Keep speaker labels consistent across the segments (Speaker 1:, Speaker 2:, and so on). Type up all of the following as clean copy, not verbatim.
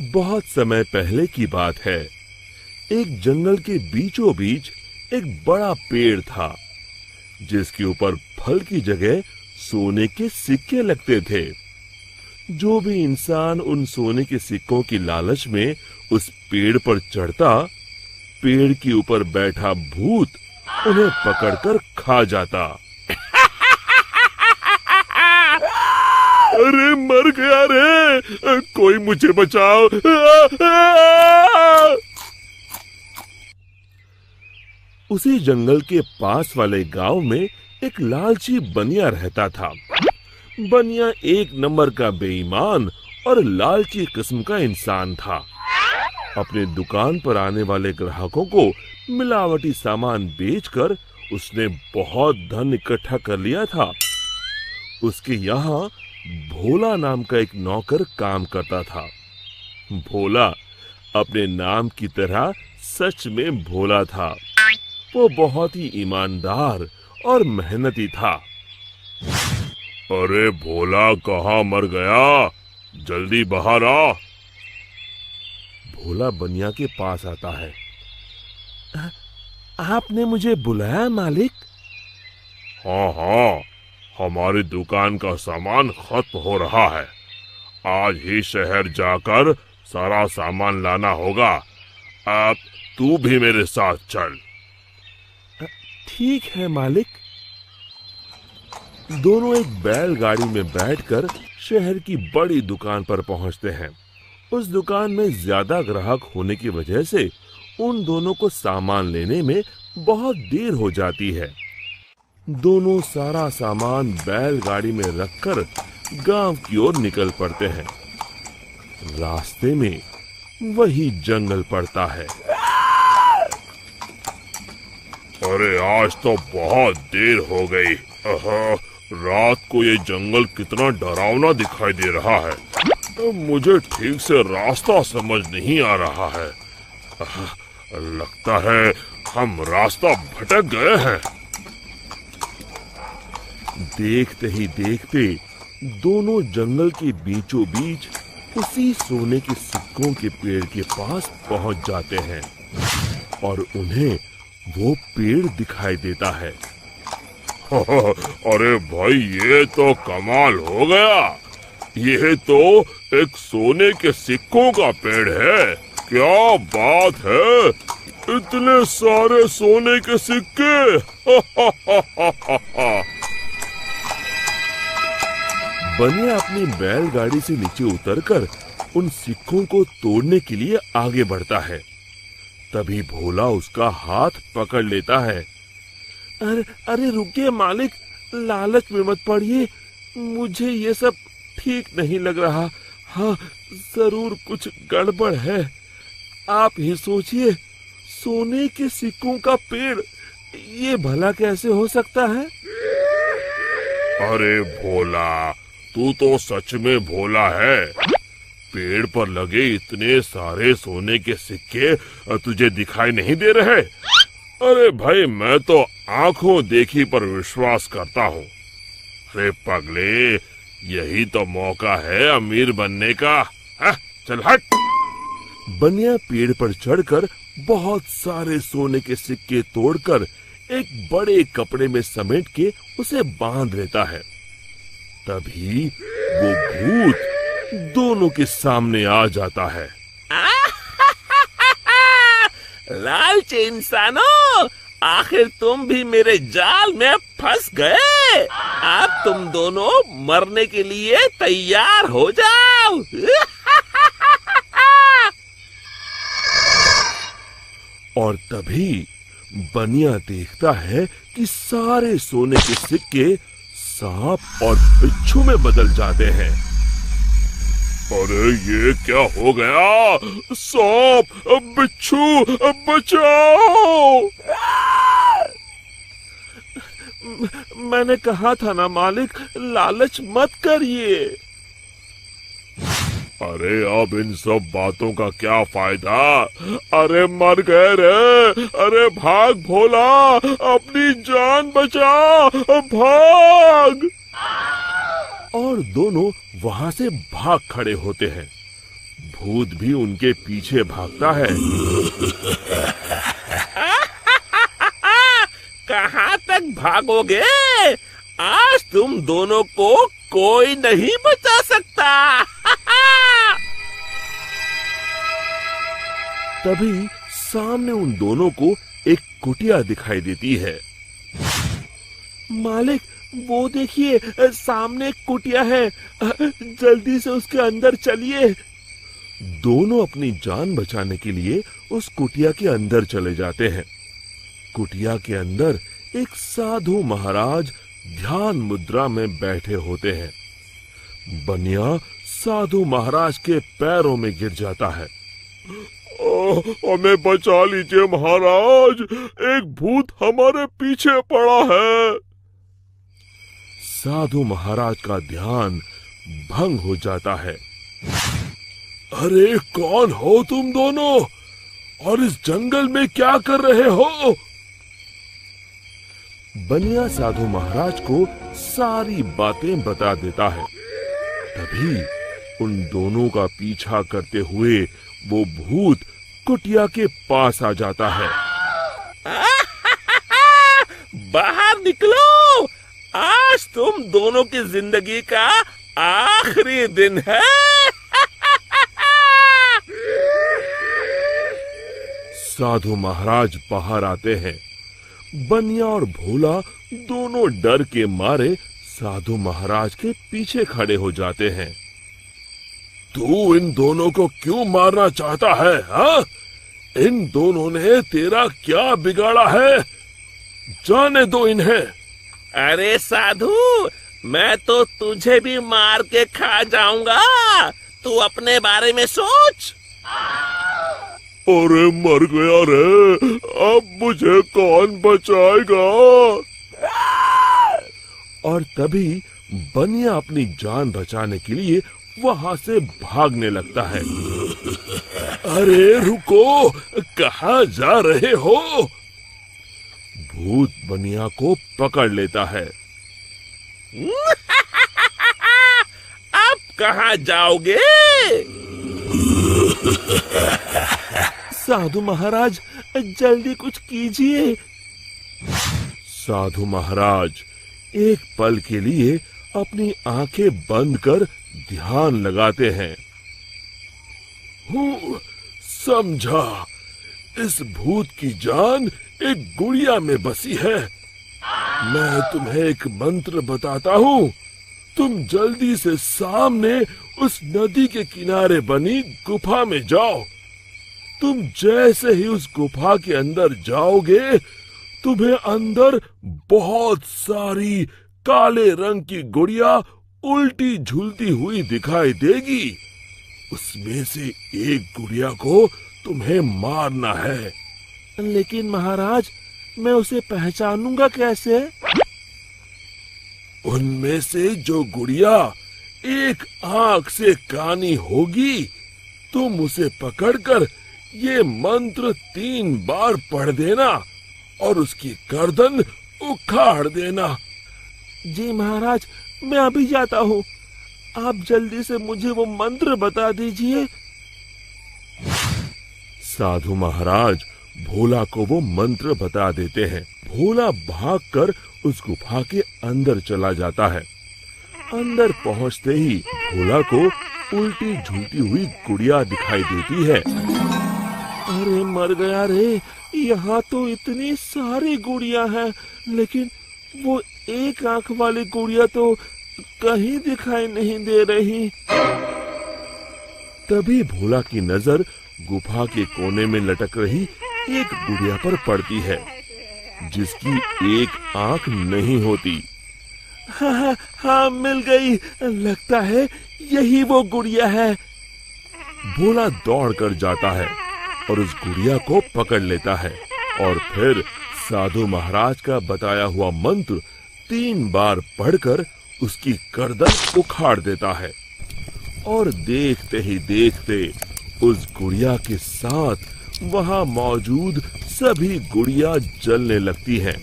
Speaker 1: बहुत समय पहले की बात है। एक जंगल के बीचों बीच एक बड़ा पेड़ था, जिसके ऊपर फल की जगह सोने के सिक्के लगते थे। जो भी इंसान उन सोने के सिक्कों की लालच में उस पेड़ पर चढ़ता, पेड़ के ऊपर बैठा भूत उन्हें पकड़कर खा जाता। अरे मर गया रे, कोई मुझे बचाओ। उसी जंगल के पास वाले गांव में एक लालची बनिया रहता था। बनिया एक नंबर का बेईमान और लालची किस्म का इंसान था। अपने दुकान पर आने वाले ग्राहकों को मिलावटी सामान बेचकर उसने बहुत धन इकट्ठा कर लिया था। उसके यहाँ भोला नाम का एक नौकर काम करता था। भोला अपने नाम की तरह सच में भोला था। वो बहुत ही ईमानदार और मेहनती था। अरे भोला, कहाँ मर गया? जल्दी बाहर आ। भोला बनिया के पास आता है। आपने मुझे बुलाया मालिक? हाँ हाँ, हमारी दुकान का सामान खत्म हो रहा है। आज ही शहर जाकर सारा सामान लाना होगा। अब तू भी मेरे साथ चल। ठीक है मालिक। दोनों एक बैलगाड़ी में बैठकर शहर की बड़ी दुकान पर पहुंचते हैं। उस दुकान में ज्यादा ग्राहक होने की वजह से उन दोनों को सामान लेने में बहुत देर हो जाती है। दोनों सारा सामान बैलगाड़ी में रखकर गांव की ओर निकल पड़ते हैं। रास्ते में वही जंगल पड़ता है। अरे आज तो बहुत देर हो गई। रात को ये जंगल कितना डरावना दिखाई दे रहा है। मुझे ठीक से रास्ता समझ नहीं आ रहा है। लगता है हम रास्ता भटक गए हैं। देखते ही देखते दोनों जंगल के बीचों बीच उसी सोने के सिक्कों के पेड़ के पास पहुंच जाते हैं और उन्हें वो पेड़ दिखाई देता है। अरे भाई, ये तो कमाल हो गया। ये तो एक सोने के सिक्कों का पेड़ है। क्या बात है, इतने सारे सोने के सिक्के। बनिया अपनी बैलगाड़ी से नीचे उतरकर उन सिक्कों को तोड़ने के लिए आगे बढ़ता है। तभी भोला उसका हाथ पकड़ लेता है। अरे रुकिए मालिक, लालच में मत पड़िए। मुझे ये सब ठीक नहीं लग रहा। हाँ, जरूर कुछ गड़बड़ है। आप ही सोचिए, सोने के सिक्कों का पेड़, ये भला कैसे हो सकता है? अरे भोला, तू तो सच में भोला है। पेड़ पर लगे इतने सारे सोने के सिक्के तुझे दिखाई नहीं दे रहे? अरे भाई, मैं तो आंखों देखी पर विश्वास करता हूँ। अरे पगले, यही तो मौका है अमीर बनने का। चल हट। बनिया पेड़ पर चढ़कर बहुत सारे सोने के सिक्के तोड़कर एक बड़े कपड़े में समेट के उसे बांध लेता है। तभी वो भूत दोनों के सामने आ जाता है।
Speaker 2: लालची इंसानों, आखिर तुम भी मेरे जाल में फंस गए। अब तुम दोनों मरने के लिए तैयार हो जाओ।
Speaker 1: और तभी बनिया देखता है कि सारे सोने के सिक्के सांप और बिच्छू में बदल जाते हैं। अरे ये क्या हो गया? सांप, बिच्छू, बचाओ! मैंने कहा था ना मालिक, लालच मत करिए। अरे अब इन सब बातों का क्या फायदा? अरे मर गए रे। अरे भाग भोला, अपनी जान बचा, भाग। और दोनों वहां से भाग खड़े होते हैं। भूत भी उनके पीछे भागता है।
Speaker 2: कहाँ तक भागोगे? आज तुम दोनों को कोई नहीं बचा सकता।
Speaker 1: तभी सामने उन दोनों को एक कुटिया दिखाई देती है।
Speaker 2: मालिक, वो देखिए, सामने एक कुटिया है, जल्दी से उसके अंदर चलिए।
Speaker 1: दोनों अपनी जान बचाने के लिए उस कुटिया के अंदर चले जाते हैं। कुटिया के अंदर एक साधु महाराज ध्यान मुद्रा में बैठे होते हैं। बनिया साधु महाराज के पैरों में गिर जाता है। हमें बचा लीजिए महाराज, एक भूत हमारे पीछे पड़ा है। साधु महाराज का ध्यान भंग हो जाता है। अरे कौन हो तुम दोनों और इस जंगल में क्या कर रहे हो? बनिया साधु महाराज को सारी बातें बता देता है। तभी उन दोनों का पीछा करते हुए वो भूत कुटिया के पास आ जाता है।
Speaker 2: बाहर निकलो, आज तुम दोनों की जिंदगी का आखिरी दिन है।
Speaker 1: साधु महाराज बाहर आते हैं। बनिया और भोला दोनों डर के मारे साधु महाराज के पीछे खड़े हो जाते हैं। तू इन दोनों को क्यों मारना चाहता है? हाँ? इन दोनों ने तेरा क्या बिगाड़ा है? जाने दो इन्हें।
Speaker 2: अरे साधु, मैं तो तुझे भी मार के खा जाऊंगा, तू अपने बारे में सोच।
Speaker 1: अरे मर गया रे, अब मुझे कौन बचाएगा? और तभी बनिया अपनी जान बचाने के लिए वहां से भागने लगता है। अरे रुको, कहाँ जा रहे हो? भूत बनिया को पकड़ लेता है।
Speaker 2: अब कहाँ जाओगे?
Speaker 1: साधु महाराज, जल्दी कुछ कीजिए। साधु महाराज एक पल के लिए अपनी आंखें बंद कर ध्यान लगाते हैं। समझा, इस भूत की जान एक गुड़िया में बसी है। मैं तुम्हें एक मंत्र बताता हूँ, तुम जल्दी से सामने उस नदी के किनारे बनी गुफा में जाओ। तुम जैसे ही उस गुफा के अंदर जाओगे, तुम्हें अंदर बहुत सारी काले रंग की गुड़िया उल्टी झूलती हुई दिखाई देगी। उसमें से एक गुड़िया को तुम्हें मारना है।
Speaker 2: लेकिन महाराज, मैं उसे पहचानूंगा कैसे?
Speaker 1: उनमें से जो गुड़िया एक आंख से कानी होगी, तुम उसे पकड़कर ये मंत्र 3 बार पढ़ देना और उसकी गर्दन उखाड़ देना।
Speaker 2: जी महाराज, मैं अभी जाता हूँ, आप जल्दी से मुझे वो मंत्र बता दीजिए।
Speaker 1: साधु महाराज भोला को वो मंत्र बता देते हैं। भोला भागकर उस गुफा के अंदर चला जाता है। अंदर पहुंचते ही भोला को उल्टी झूलती हुई गुड़िया दिखाई देती है।
Speaker 2: अरे मर गया रे, यहाँ तो इतनी सारी गुड़िया है, लेकिन वो एक आंख वाली गुड़िया तो कहीं दिखाई नहीं दे रही।
Speaker 1: तभी भोला की नजर गुफा के कोने में लटक रही एक गुड़िया पर पड़ती है, जिसकी एक आंख नहीं होती।
Speaker 2: हाँ, मिल गई, लगता है यही वो गुड़िया है।
Speaker 1: भोला दौड़ कर जाता है और उस गुड़िया को पकड़ लेता है और फिर साधु महाराज का बताया हुआ मंत्र 3 बार पढ़कर उसकी गर्दन उखाड़ देता है। और देखते ही देखते उस गुड़िया के साथ वहां मौजूद सभी गुड़िया जलने लगती हैं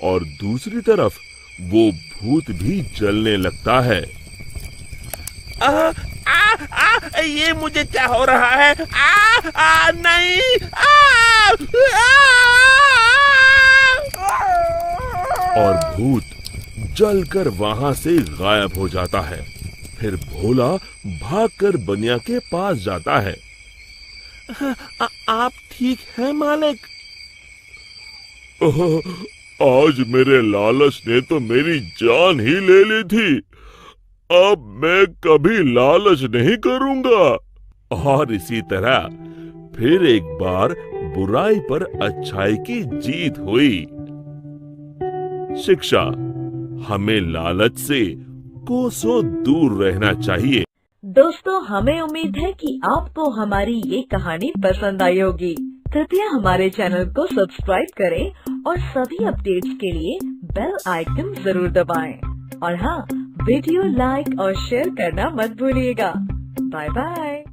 Speaker 1: और दूसरी तरफ वो भूत भी जलने लगता है।
Speaker 2: ये मुझे क्या हो रहा है? नहीं!
Speaker 1: और भूत जलकर वहां से गायब हो जाता है। फिर भोला भागकर बनिया के पास जाता है।
Speaker 2: आप ठीक हैं मालिक?
Speaker 1: आज मेरे लालच ने तो मेरी जान ही ले ली थी। अब मैं कभी लालच नहीं करूंगा। और इसी तरह फिर एक बार बुराई पर अच्छाई की जीत हुई। शिक्षा: हमें लालच से कोसों दूर रहना चाहिए।
Speaker 3: दोस्तों, हमें उम्मीद है कि आपको हमारी ये कहानी पसंद आई होगी। कृपया हमारे चैनल को सब्सक्राइब करें और सभी अपडेट्स के लिए बेल आइकन जरूर दबाएं। और हाँ, वीडियो लाइक और शेयर करना मत भूलिएगा। Bye bye.